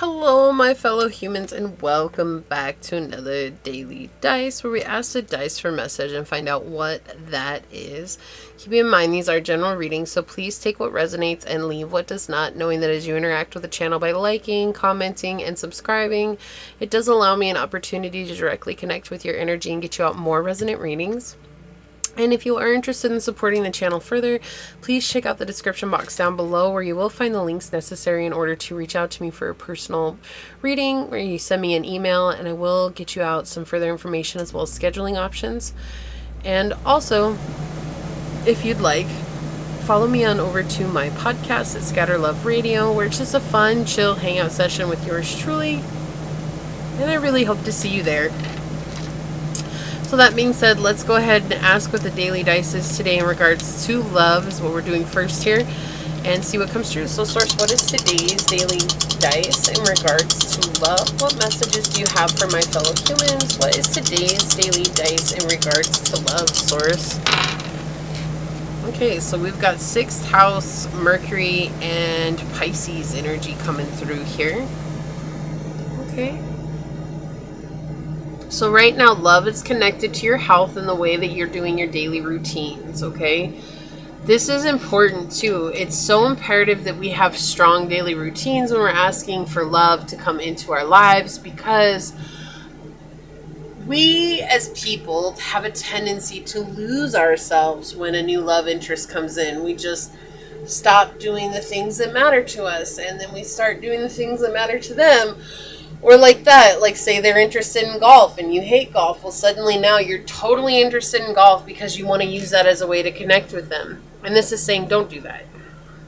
Hello, my fellow humans, and welcome back to another daily dice where we ask the dice for a message and find out what that is. Keep in mind, these are general readings, so please take what resonates and leave what does not, knowing that as you interact with the channel by liking, commenting, and subscribing, it does allow me an opportunity to directly connect with your energy and get you out more resonant readings. And if you are interested in supporting the channel further, please check out the description box down below where you will find the links necessary in order to reach out to me for a personal reading, where you send me an email and I will get you out some further information as well as scheduling options. And also, if you'd like, follow me on over to my podcast at Scatter Love Radio, where it's just a fun, chill hangout session with yours truly. And I really hope to see you there. So that being said, let's go ahead and ask what the daily dice is today in regards to love, is what we're doing first here, and see what comes through. So source, what is today's daily dice in regards to love? What messages do you have for my fellow humans? What is today's daily dice in regards to love, source? Okay, so we've got 6th house, Mercury, and Pisces energy coming through here. Okay. So right now, love is connected to your health and the way that you're doing your daily routines, okay? This is important too. It's so imperative that we have strong daily routines when we're asking for love to come into our lives, because we as people have a tendency to lose ourselves when a new love interest comes in. We just stop doing the things that matter to us, and then we start doing the things that matter to them. Or like that, like say they're interested in golf and you hate golf. Well, suddenly now you're totally interested in golf because you want to use that as a way to connect with them. And this is saying, don't do that.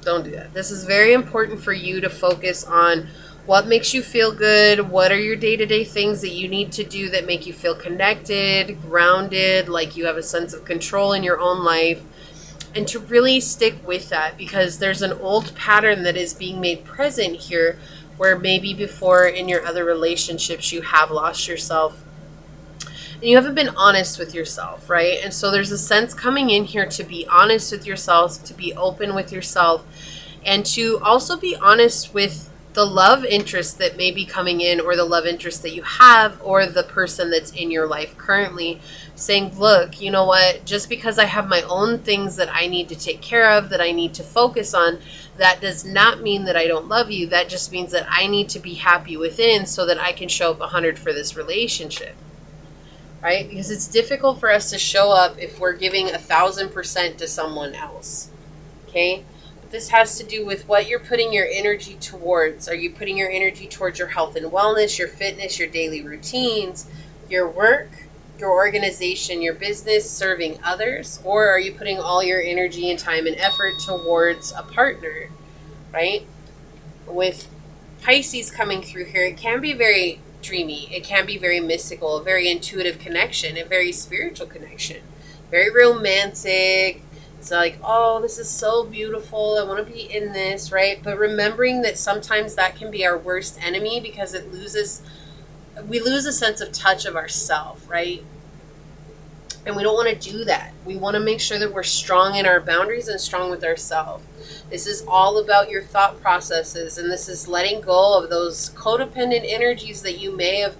Don't do that. This is very important for you to focus on what makes you feel good. What are your day-to-day things that you need to do that make you feel connected, grounded, like you have a sense of control in your own life. And to really stick with that, because there's an old pattern that is being made present here, where maybe before in your other relationships you have lost yourself and you haven't been honest with yourself, right? And so there's a sense coming in here to be honest with yourself, to be open with yourself, and to also be honest with the love interest that may be coming in, or the love interest that you have, or the person that's in your life currently, saying, look, you know what, just because I have my own things that I need to take care of, that I need to focus on, that does not mean that I don't love you. That just means that I need to be happy within so that I can show up 100 for this relationship, right? Because it's difficult for us to show up if we're giving 1,000% to someone else, okay? This has to do with what you're putting your energy towards. Are you putting your energy towards your health and wellness, your fitness, your daily routines, your work, your organization, your business, serving others? Or are you putting all your energy and time and effort towards a partner, right? With Pisces coming through here, it can be very dreamy. It can be very mystical, a very intuitive connection, a very spiritual connection, very romantic. It's like, oh, this is so beautiful. I want to be in this, right? But remembering that sometimes that can be our worst enemy, because we lose a sense of touch of ourself, right? And we don't want to do that. We want to make sure that we're strong in our boundaries and strong with ourselves. This is all about your thought processes, and this is letting go of those codependent energies that you may have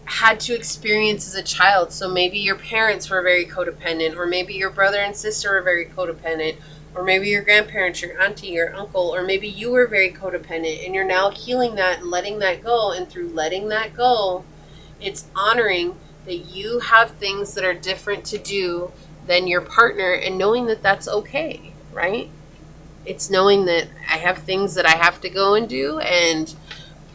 had to experience as a child. So maybe your parents were very codependent, or maybe your brother and sister were very codependent, or maybe your grandparents, your auntie, your uncle, or maybe you were very codependent and you're now healing that and letting that go. And through letting that go, it's honoring that you have things that are different to do than your partner, and knowing that that's okay, right? It's knowing that I have things that I have to go and do, and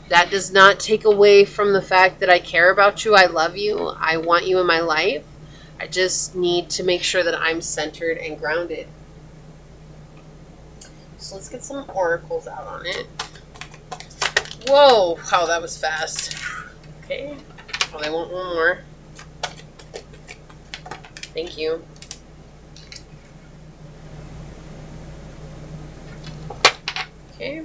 that does not take away from the fact that I care about you. I love you. I want you in my life. I just need to make sure that I'm centered and grounded. So let's get some oracles out on it. Whoa, wow, that was fast. Okay, well, I want one more. Thank you. Okay.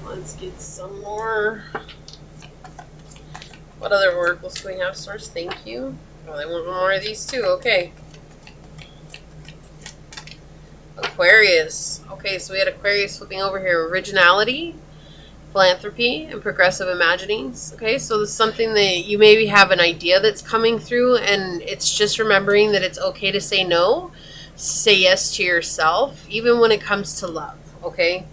Let's get some more. What other oracles do we have, source? Thank you. Oh, I want more of these too. Okay. Aquarius. Okay, so we had Aquarius flipping over here. Originality, philanthropy, and progressive imaginings. Okay, so this is something that you maybe have an idea that's coming through, and it's just remembering that it's okay to say no, say yes to yourself, even when it comes to love. Okay,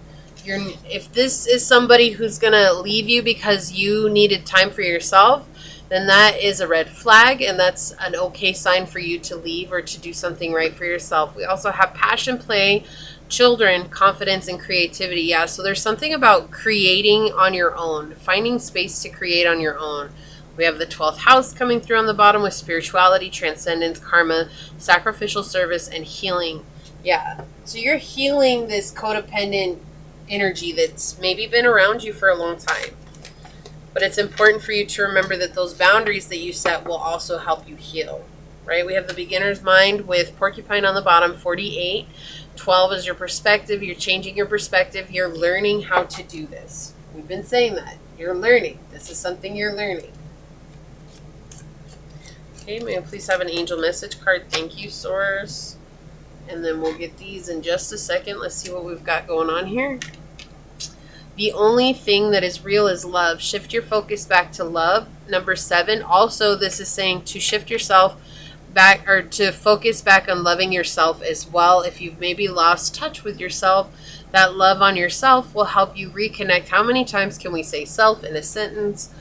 if this is somebody who's gonna leave you because you needed time for yourself, then that is a red flag, and that's an okay sign for you to leave or to do something right for yourself. We also have passion, play, children, confidence, and creativity. Yeah, so there's something about creating on your own, finding space to create on your own. We have the 12th house coming through on the bottom with spirituality, transcendence, karma, sacrificial service, and healing. Yeah, so you're healing this codependent energy that's maybe been around you for a long time. But it's important for you to remember that those boundaries that you set will also help you heal, right? We have the beginner's mind with porcupine on the bottom, 48. 12 is your perspective. You're changing your perspective. You're learning how to do this. We've been saying that. You're learning. This is something you're learning. Okay, may I please have an angel message card? Thank you, Source. And then we'll get these in just a second. Let's see what we've got going on here. The only thing that is real is love. Shift your focus back to love. Number 7. Also, this is saying to shift yourself back, or to focus back on loving yourself as well. If you've maybe lost touch with yourself, that love on yourself will help you reconnect. How many times can we say self in a sentence?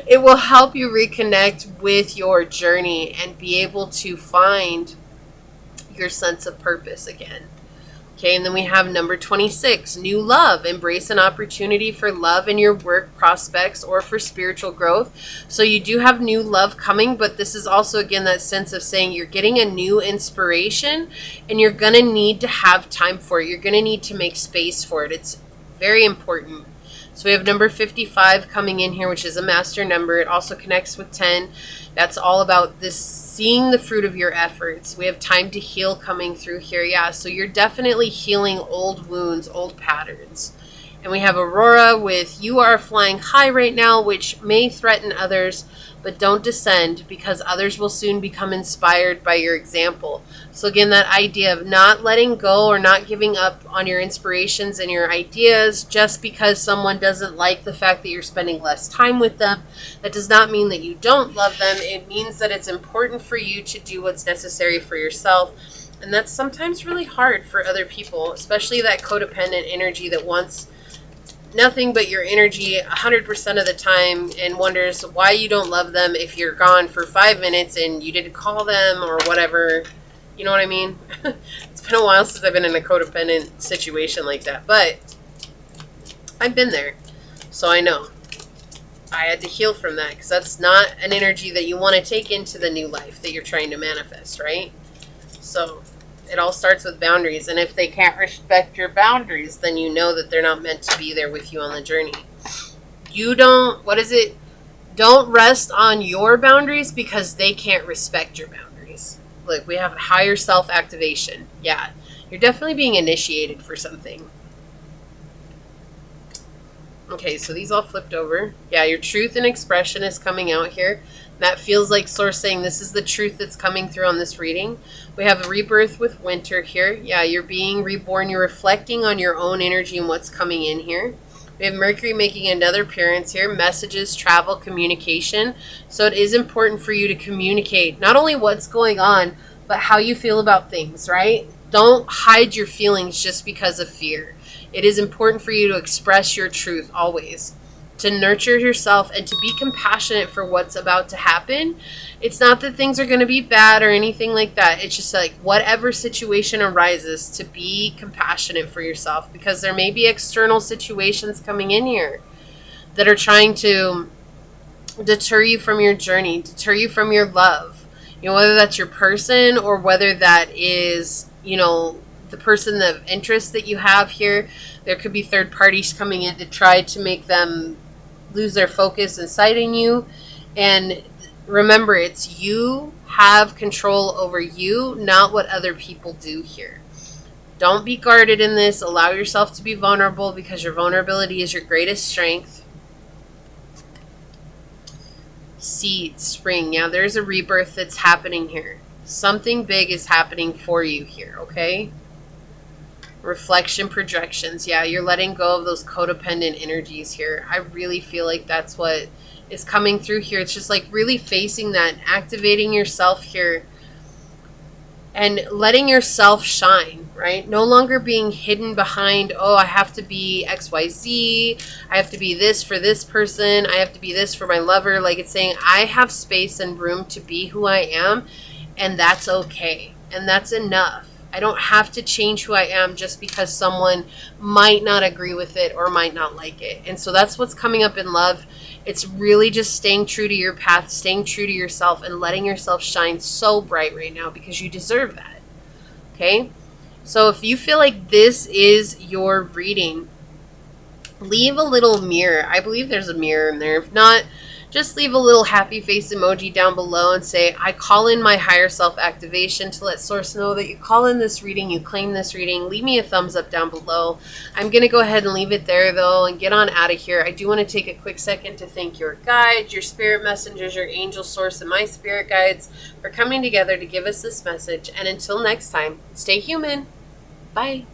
It will help you reconnect with your journey and be able to find your sense of purpose again. Okay, and then we have number 26, new love. Embrace an opportunity for love in your work prospects or for spiritual growth. So you do have new love coming, but this is also, again, that sense of saying you're getting a new inspiration and you're going to need to have time for it. You're going to need to make space for it. It's very important. So we have number 55 coming in here, which is a master number. It also connects with 10. That's all about this, seeing the fruit of your efforts. We have time to heal coming through here. Yeah, so you're definitely healing old wounds, old patterns. And we have Aurora with you are flying high right now, which may threaten others, but don't descend because others will soon become inspired by your example. So again, that idea of not letting go or not giving up on your inspirations and your ideas just because someone doesn't like the fact that you're spending less time with them. That does not mean that you don't love them. It means that it's important for you to do what's necessary for yourself. And that's sometimes really hard for other people, especially that codependent energy that wants nothing but your energy 100% of the time and wonders why you don't love them if you're gone for 5 minutes and you didn't call them or whatever. You know what I mean? It's been a while since I've been in a codependent situation like that, but I've been there, so I know. I had to heal from that because that's not an energy that you want to take into the new life that you're trying to manifest, right? So it all starts with boundaries, and if they can't respect your boundaries, then you know that they're not meant to be there with you on the journey. You don't, don't rest on your boundaries because they can't respect your boundaries. Look, we have higher self-activation. Yeah, you're definitely being initiated for something. Okay, so these all flipped over. Yeah, your truth and expression is coming out here. That feels like Source saying this is the truth that's coming through on this reading. We have a rebirth with winter here. Yeah, you're being reborn. You're reflecting on your own energy and what's coming in here. We have Mercury making another appearance here. Messages, travel, communication. So it is important for you to communicate not only what's going on, but how you feel about things, right? Don't hide your feelings just because of fear. It is important for you to express your truth always, to nurture yourself and to be compassionate for what's about to happen. It's not that things are going to be bad or anything like that. It's just like whatever situation arises, to be compassionate for yourself, because there may be external situations coming in here that are trying to deter you from your journey, deter you from your love. You know, whether that's your person or whether that is, you know, the person of interest that you have here. There could be third parties coming in to try to make them lose their focus and sighting you. And remember, it's you have control over you, not what other people do here. Don't be guarded in this. Allow yourself to be vulnerable, because your vulnerability is your greatest strength. Seed, spring. Yeah, there's a rebirth that's happening here. Something big is happening for you here, okay? Reflection projections. Yeah, you're letting go of those codependent energies here. I really feel like that's what is coming through here. It's just like really facing that, activating yourself here, and letting yourself shine, right? No longer being hidden behind, oh, I have to be XYZ. I have to be this for this person. I have to be this for my lover. Like, it's saying, I have space and room to be who I am, and that's okay. And that's enough. I don't have to change who I am just because someone might not agree with it or might not like it. And so that's what's coming up in love. It's really just staying true to your path, staying true to yourself, and letting yourself shine so bright right now because you deserve that. Okay? So if you feel like this is your reading, leave a little mirror. I believe there's a mirror in there. If not, just leave a little happy face emoji down below and say, I call in my higher self activation to let source know that you call in this reading, you claim this reading. Leave me a thumbs up down below. I'm going to go ahead and leave it there though and get on out of here. I do want to take a quick second to thank your guides, your spirit messengers, your angel source, and my spirit guides for coming together to give us this message. And until next time, stay human. Bye.